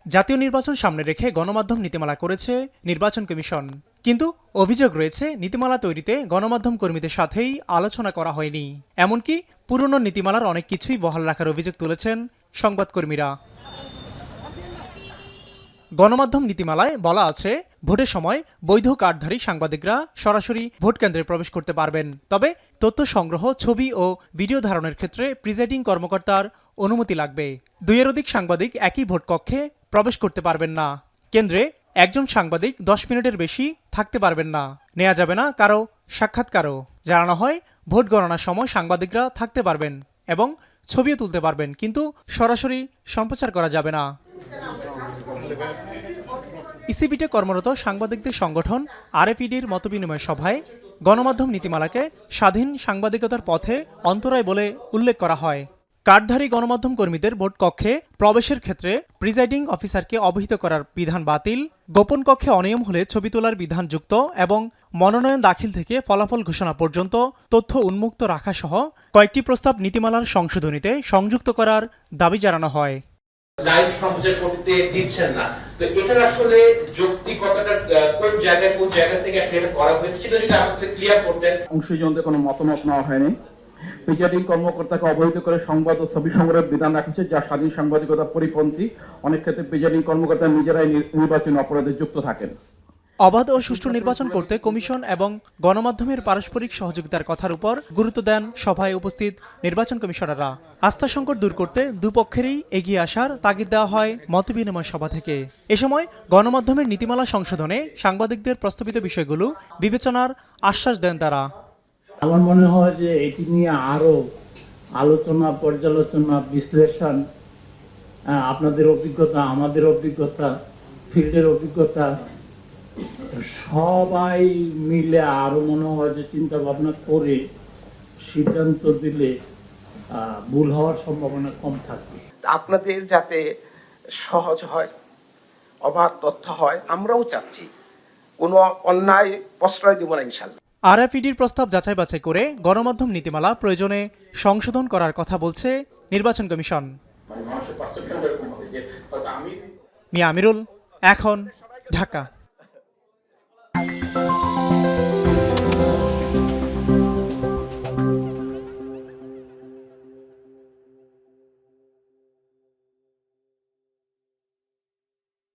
জাতীয় নির্বাচন সামনে রেখে গণমাধ্যম নীতিমালা করেছে নির্বাচন কমিশন। কিন্তু অভিযোগ রয়েছে নীতিমালা তৈরিতে গণমাধ্যম কর্মীদের সাথেই আলোচনা করা হয়নি। এমনকি পুরনো নীতিমালার অনেক কিছুই বহাল রাখার অভিযোগ তুলেছেন সংবাদকর্মীরা। গণমাধ্যম নীতিমালায় বলা আছে, ভোটের সময় বৈধ কার্ডধারী সাংবাদিকরা সরাসরি ভোট কেন্দ্রে প্রবেশ করতে পারবেন। তবে তথ্য সংগ্রহ, ছবি ও ভিডিও ধারণের ক্ষেত্রে প্রিজাইডিং কর্মকর্তার অনুমতি লাগবে। 2 এর অধিক সাংবাদিক একই ভোট কক্ষে প্রবেশ করতে পারবেন না। কেন্দ্রে একজন সাংবাদিক 10 মিনিটের বেশি থাকতে পারবেন না। নেওয়া যাবে না কারো সাক্ষাৎকারও। জানানো হয়, ভোট গণনার সময় সাংবাদিকরা থাকতে পারবেন এবং ছবিও তুলতে পারবেন, কিন্তু সরাসরি সম্প্রচার করা যাবে না। ইসিবিতে কর্মরত সাংবাদিকদের সংগঠন আরএপিডির মতবিনিময় সভায় গণমাধ্যম নীতিমালাকে স্বাধীন সাংবাদিকতার পথে অন্তরায় বলে উল্লেখ করা হয়। কার্ডধারী গণমাধ্যম কর্মীদের ভোট কক্ষে প্রবেশের ক্ষেত্রে প্রিজাইডিং অফিসারকে অবহিত করার বিধান বাতিল, গোপন কক্ষে অনিয়ম হলে ছবি তোলার বিধান যুক্ত এবং মনোনয়ন দাখিল থেকে ফলাফল ঘোষণা পর্যন্ত তথ্য উন্মুক্ত রাখা সহ কয়েকটি প্রস্তাব নীতিমালার সংশোধনীতে সংযুক্ত করার দাবি জানানো হয়। লাইভ সম্প্রচার করতে দিচ্ছেন না, তো এটা আসলে যৌক্তিকতাটা কোন জায়গা থেকে আসলে এটা করা হয়েছে সেটা যদি আমাদের ক্লিয়ার করতেন। অংশীজনদের কোনো মতামত নেওয়া হয়নি। প্রিজাইডিং কর্মকর্তাকে অবহিত করে সংবাদ ও ছবি সংগ্রহের বিধান রাখছে, যা স্বাধীন সাংবাদিকতার পরিপন্থী। অনেক ক্ষেত্রে প্রিজাইডিং কর্মকর্তা নিজেরাই নির্বাচনী অপরাধে যুক্ত থাকেন। অবাধ ও সুষ্ঠু নির্বাচন করতে কমিশন এবং গণমাধ্যমের পারস্পরিক সহযোগিতার কথার উপর গুরুত্ব দেন সভায় উপস্থিত নির্বাচন কমিশনাররা। আস্থা সংকট দূর করতে দুপক্ষেরই এগিয়ে আসার তাগিদ দেওয়া হয় মতবিনিময় সভা থেকে। এ সময় গণমাধ্যমের নীতিমালা সংশোধনে সাংবাদিকদের প্রস্তাবিত বিষয়গুলো বিবেচনার আশ্বাস দেন তারা। আমার মনে হয় যে এটি নিয়ে আরো আলোচনা, পর্যালোচনা, বিশ্লেষণ, আপনাদের অভিজ্ঞতা, আমাদের অভিজ্ঞতা, ফিল্ডের অভিজ্ঞতা, সবাই মিলে আরো মনে হয় যে চিন্তা ভাবনা করে সিদ্ধান্ত দিলে ভুল হওয়ার সম্ভাবনা কম থাকবে। আপনাদের যাতে সহজ হয়, অবাধ তথ্য হয়, আমরাও চাচ্ছি। কোনো অন্যায় প্রশ্রয় দিব না ইনশাল্লাহ। আরএপিডির প্রস্তাব যাচাই বাছাই করে গণমাধ্যম নীতিমালা প্রয়োজনে সংশোধন করার কথা বলছে নির্বাচন কমিশন। মিয়া আমিরুল, এখন, ঢাকা।